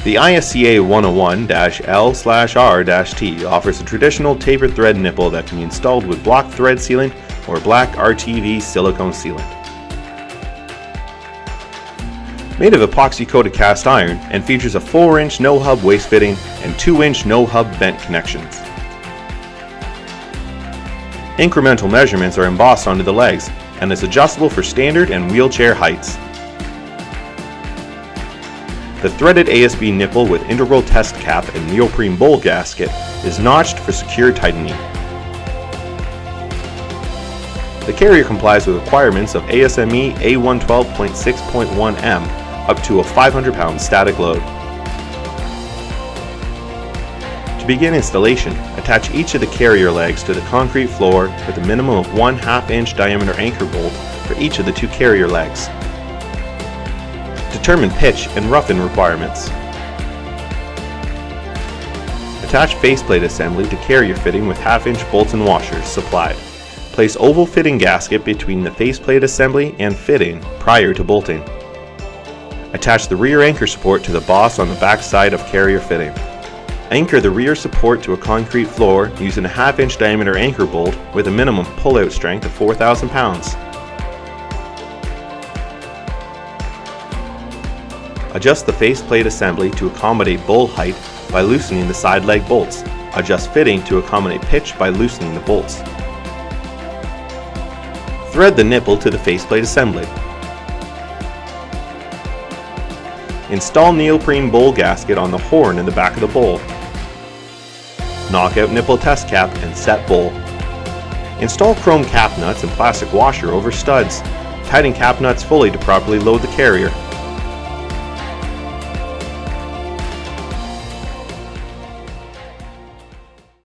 The ISCA-101-L/R-T offers a traditional tapered thread nipple that can be installed with block thread sealant or black RTV silicone sealant. Made of epoxy-coated cast iron and features a 4-inch no-hub waist fitting and 2-inch no-hub vent connections. Incremental measurements are embossed onto the legs and is adjustable for standard and wheelchair heights. The threaded ASB nipple with integral test cap and neoprene bowl gasket is notched for secure tightening. The carrier complies with requirements of ASME A112.6.1M up to a 500-pound static load. To begin installation, attach each of the carrier legs to the concrete floor with a minimum of 1/2 inch diameter anchor bolt for each of the 2 carrier legs. Determine pitch and rough-in requirements. Attach faceplate assembly to carrier fitting with 1/2 inch bolts and washers supplied. Place oval fitting gasket between the faceplate assembly and fitting prior to bolting. Attach the rear anchor support to the boss on the back side of carrier fitting. Anchor the rear support to a concrete floor using a 1/2 inch diameter anchor bolt with a minimum pull-out strength of 4,000 pounds. Adjust the faceplate assembly to accommodate bowl height by loosening the side leg bolts. Adjust fitting to accommodate pitch by loosening the bolts. Thread the nipple to the faceplate assembly. Install neoprene bowl gasket on the horn in the back of the bowl. Knock out nipple test cap and set bowl. Install chrome cap nuts and plastic washer over studs. Tighten cap nuts fully to properly load the carrier.